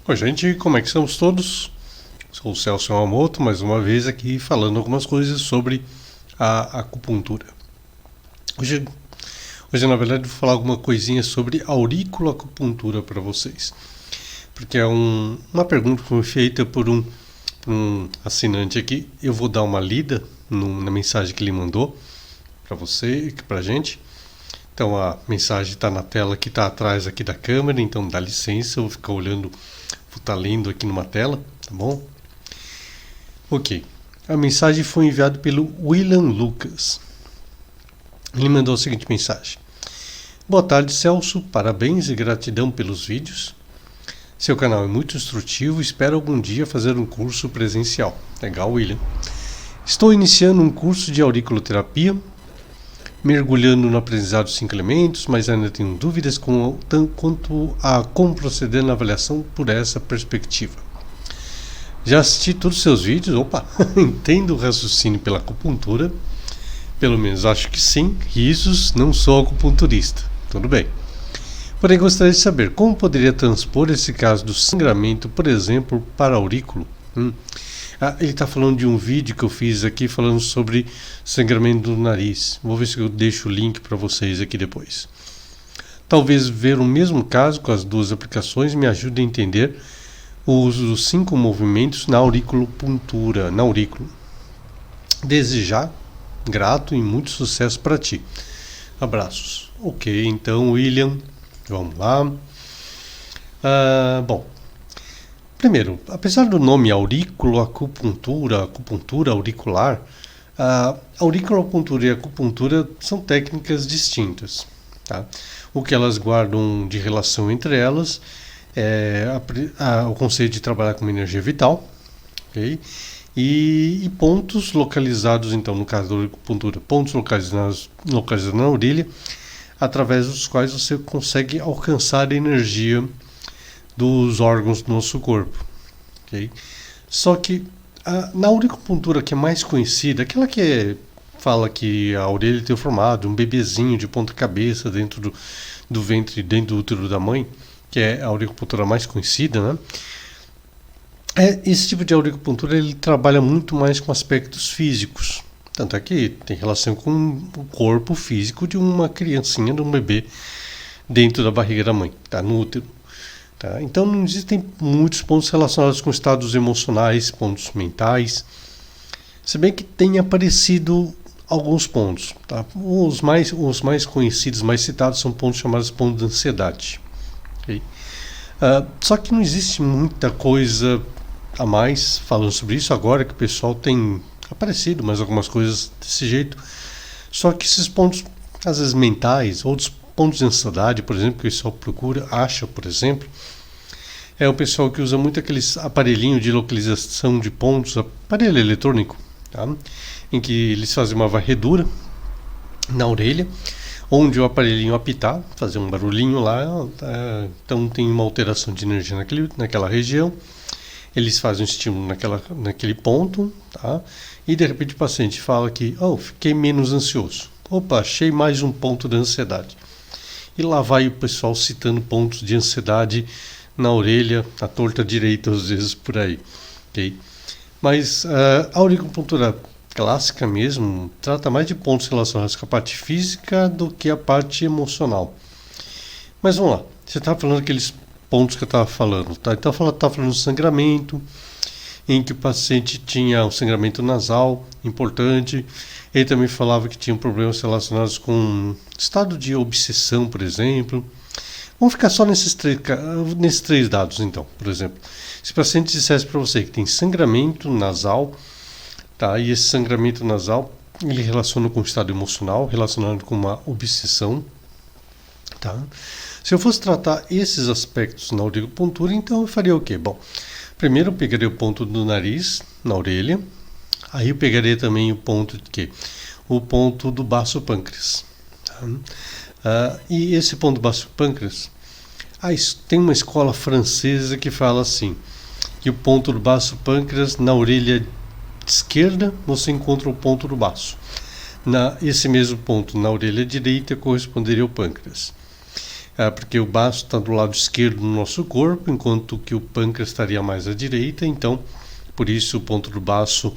Oi, gente, como é que estamos todos? Sou o Celso Yamamoto, mais uma vez aqui falando algumas coisas sobre a acupuntura. Hoje, na verdade, vou falar alguma coisinha sobre auriculoacupuntura para vocês. Porque é uma pergunta que foi feita por um assinante aqui. Eu vou dar uma lida na mensagem que ele mandou para você, para a gente. Então a mensagem está na tela que está atrás aqui da câmera, então dá licença, eu vou ficar olhando, vou estar lendo aqui numa tela, tá bom? Ok, a mensagem foi enviada pelo William Lucas. Ele mandou a seguinte mensagem: boa tarde, Celso, parabéns e gratidão pelos vídeos. Seu canal é muito instrutivo, espero algum dia fazer um curso presencial. Legal, William. Estou iniciando um curso de auriculoterapia, mergulhando no aprendizado dos 5 elementos, mas ainda tenho dúvidas quanto a como proceder na avaliação por essa perspectiva. Já assisti todos os seus vídeos, entendo o raciocínio pela acupuntura, pelo menos acho que sim, risos, não sou acupunturista, tudo bem. Porém gostaria de saber como poderia transpor esse caso do sangramento, por exemplo, para aurículo. Ele está falando de um vídeo que eu fiz aqui falando sobre sangramento do nariz. Vou ver se eu deixo o link para vocês aqui depois. Talvez ver o mesmo caso com as duas aplicações me ajude a entender o uso dos 5 movimentos na auriculopuntura, na aurículo. Desde já, grato e muito sucesso para ti. Abraços. Ok, então, William, vamos lá. Bom. Primeiro, apesar do nome auriculoacupuntura, acupuntura auricular, a auriculopuntura e a acupuntura são técnicas distintas. Tá? O que elas guardam de relação entre elas é o conceito de trabalhar com uma energia vital, okay? E pontos localizados, então, no caso da auricupuntura, pontos localizados na orelha, através dos quais você consegue alcançar a energia dos órgãos do nosso corpo. Okay? Só que na auricupuntura que é mais conhecida, aquela que fala que a orelha tem o formato de um bebezinho de ponta cabeça dentro do ventre, dentro do útero da mãe, que é a auricupuntura mais conhecida, né? Esse tipo de auricupuntura ele trabalha muito mais com aspectos físicos. Tanto é que tem relação com o corpo físico de uma criancinha, de um bebê dentro da barriga da mãe, tá no útero. Tá? Então não existem muitos pontos relacionados com estados emocionais, pontos mentais, se bem que tem aparecido alguns pontos. Tá? Os mais conhecidos, mais citados são pontos chamados pontos de ansiedade. Okay? Só que não existe muita coisa a mais falando sobre isso agora que o pessoal tem aparecido mais algumas coisas desse jeito. Só que esses pontos, às vezes mentais, outros pontos de ansiedade, por exemplo, que o pessoal acha, por exemplo, é o pessoal que usa muito aqueles aparelhinhos de localização de pontos, aparelho eletrônico, tá? Em que eles fazem uma varredura na orelha, onde o aparelhinho apitar, fazer um barulhinho lá, então tem uma alteração de energia naquela região, eles fazem um estímulo naquele ponto, tá? E de repente o paciente fala que, fiquei menos ansioso. Achei mais um ponto de ansiedade. E lá vai o pessoal citando pontos de ansiedade na orelha, na torta direita, às vezes por aí. Okay? Mas a auricupuntura clássica mesmo trata mais de pontos relacionados com a parte física do que a parte emocional. Mas vamos lá, você estava falando aqueles pontos que eu estava falando. Tá? Então eu estava falando de sangramento, em que o paciente tinha um sangramento nasal importante. Ele também falava que tinha problemas relacionados com estado de obsessão, por exemplo. Vamos ficar só nesses 3 dados, então. Por exemplo, se o paciente dissesse para você que tem sangramento nasal, tá? E esse sangramento nasal ele relaciona com o estado emocional, relacionado com uma obsessão, tá? Se eu fosse tratar esses aspectos na auricupuntura, então eu faria o quê? Bom, primeiro eu pegaria o ponto do nariz, na orelha. Aí eu pegaria também o ponto de quê? O ponto do baço pâncreas. Tá? E esse ponto do baço pâncreas, tem uma escola francesa que fala assim, que o ponto do baço pâncreas, na orelha esquerda, você encontra o ponto do baço. Esse mesmo ponto, na orelha direita, corresponderia ao pâncreas. porque o baço está do lado esquerdo do nosso corpo, enquanto que o pâncreas estaria mais à direita, então por isso o ponto do baço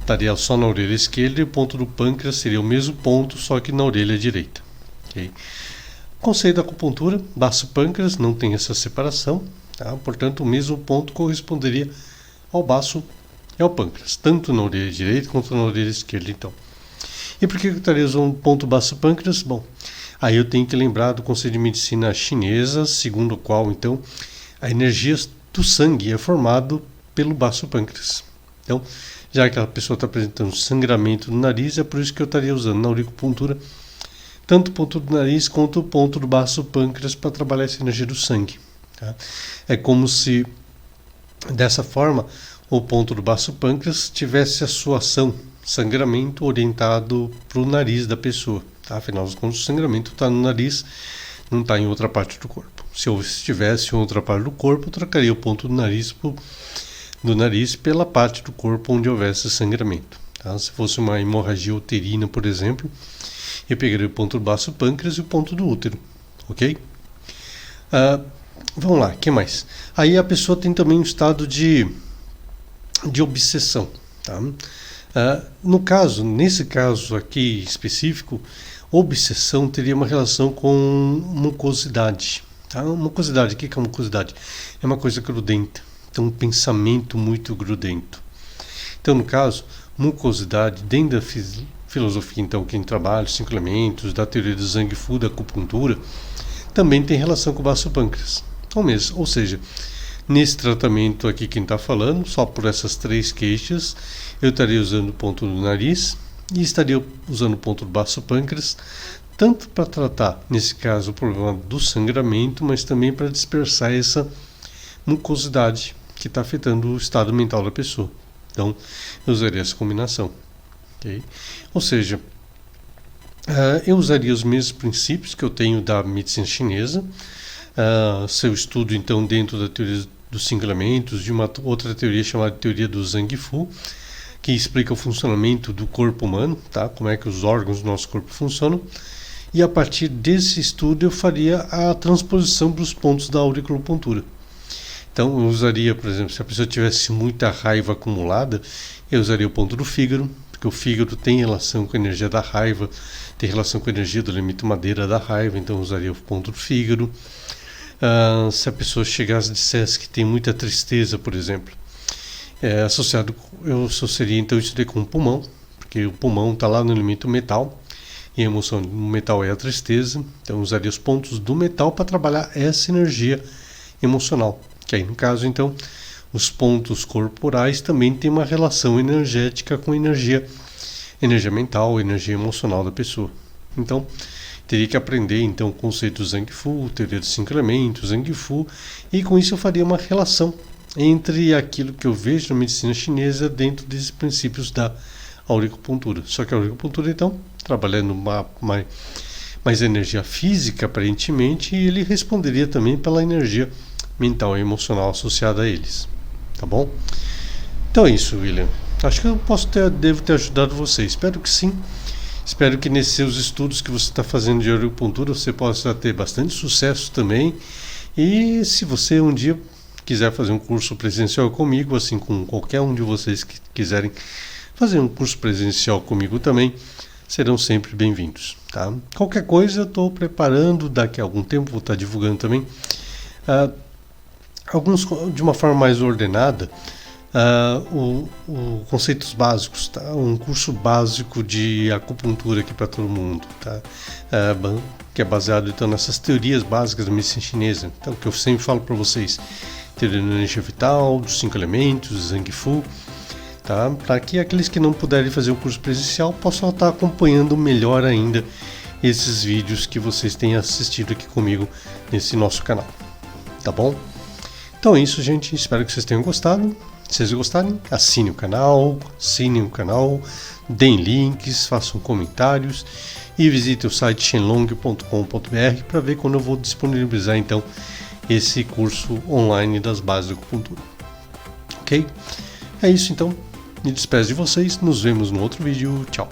estaria só na orelha esquerda e o ponto do pâncreas seria o mesmo ponto, só que na orelha direita. Okay? Conceito da acupuntura, baço-pâncreas não tem essa separação, tá? Portanto o mesmo ponto corresponderia ao baço e ao pâncreas, tanto na orelha direita quanto na orelha esquerda. Então, e por que eu estaria usando um ponto baço-pâncreas? Bom, aí eu tenho que lembrar do conceito de medicina chinesa, segundo o qual então a energia do sangue é formado pelo baço-pâncreas. Então, já que a pessoa está apresentando sangramento no nariz, é por isso que eu estaria usando na auricupuntura tanto o ponto do nariz quanto o ponto do baço-pâncreas para trabalhar essa energia do sangue. Tá? É como se, dessa forma, o ponto do baço-pâncreas tivesse a sua ação, sangramento, orientado para o nariz da pessoa. Tá? Afinal de contas, o sangramento está no nariz, não está em outra parte do corpo. Se eu estivesse em outra parte do corpo, eu trocaria o ponto do nariz pela parte do corpo onde houvesse sangramento. Tá? Se fosse uma hemorragia uterina, por exemplo, eu pegaria o ponto do baço-pâncreas e o ponto do útero, ok? Vamos lá, o que mais? Aí a pessoa tem também um estado de obsessão, tá? Nesse caso aqui específico, obsessão teria uma relação com mucosidade. Tá? Mucosidade, o que é mucosidade? É uma coisa grudenta, então um pensamento muito grudento. Então, no caso, mucosidade, dentro da filosofia, então, que a gente trabalha, os 5 elementos, da teoria do Zhang Fu, da acupuntura, também tem relação com o baço-pâncreas. Ou seja, nesse tratamento aqui que a gente está falando, só por essas 3 queixas, eu estaria usando o ponto do nariz e estaria usando o ponto do baço-pâncreas, tanto para tratar, nesse caso, o problema do sangramento, mas também para dispersar essa mucosidade que está afetando o estado mental da pessoa. Então, eu usaria essa combinação. Okay? Ou seja, eu usaria os mesmos princípios que eu tenho da medicina chinesa, se eu estudo então dentro da teoria dos 5 elementos, de uma outra teoria chamada teoria do Zhang Fu, que explica o funcionamento do corpo humano, tá? Como é que os órgãos do nosso corpo funcionam, e a partir desse estudo eu faria a transposição para os pontos da auriculopuntura. Então eu usaria, por exemplo, se a pessoa tivesse muita raiva acumulada, eu usaria o ponto do fígado, porque o fígado tem relação com a energia da raiva, tem relação com a energia do elemento madeira da raiva, então eu usaria o ponto do fígado. Se a pessoa chegasse e dissesse que tem muita tristeza, por exemplo, eu associaria então isso daí com o pulmão, porque o pulmão está lá no elemento metal, e a emoção do metal é a tristeza, então eu usaria os pontos do metal para trabalhar essa energia emocional, que aí no caso então os pontos corporais também têm uma relação energética com energia mental, energia emocional da pessoa. Então, teria que aprender então o conceito do Zhang Fu, teoria dos 5 elementos, Zhang Fu, e com isso eu faria uma relação entre aquilo que eu vejo na medicina chinesa dentro desses princípios da auricupuntura. Só que a auricupuntura, então, trabalhando mais energia física, aparentemente, e ele responderia também pela energia mental e emocional associada a eles. Tá bom? Então é isso, William. Acho que eu devo ter ajudado você. Espero que sim. Espero que nesses seus estudos que você está fazendo de auricupuntura você possa ter bastante sucesso também. E se você um dia quiser fazer um curso presencial comigo, assim como qualquer um de vocês que quiserem fazer um curso presencial comigo também, serão sempre bem-vindos. Tá? Qualquer coisa eu estou preparando, daqui a algum tempo vou estar divulgando também. Alguns de uma forma mais ordenada, conceitos básicos, tá? Um curso básico de acupuntura aqui para todo mundo, tá? Que é baseado então nessas teorias básicas da medicina chinesa, então que eu sempre falo para vocês, teoria da energia vital, dos 5 elementos, Zhang Fu, tá? Para que aqueles que não puderem fazer o curso presencial possam estar acompanhando melhor ainda esses vídeos que vocês têm assistido aqui comigo nesse nosso canal, tá bom? Então é isso, gente. Espero que vocês tenham gostado. Se vocês gostarem, assinem o canal, deem links, façam comentários e visitem o site shenlong.com.br para ver quando eu vou disponibilizar então esse curso online das bases da acupuntura. Ok? É isso então. Me despeço de vocês. Nos vemos no outro vídeo. Tchau.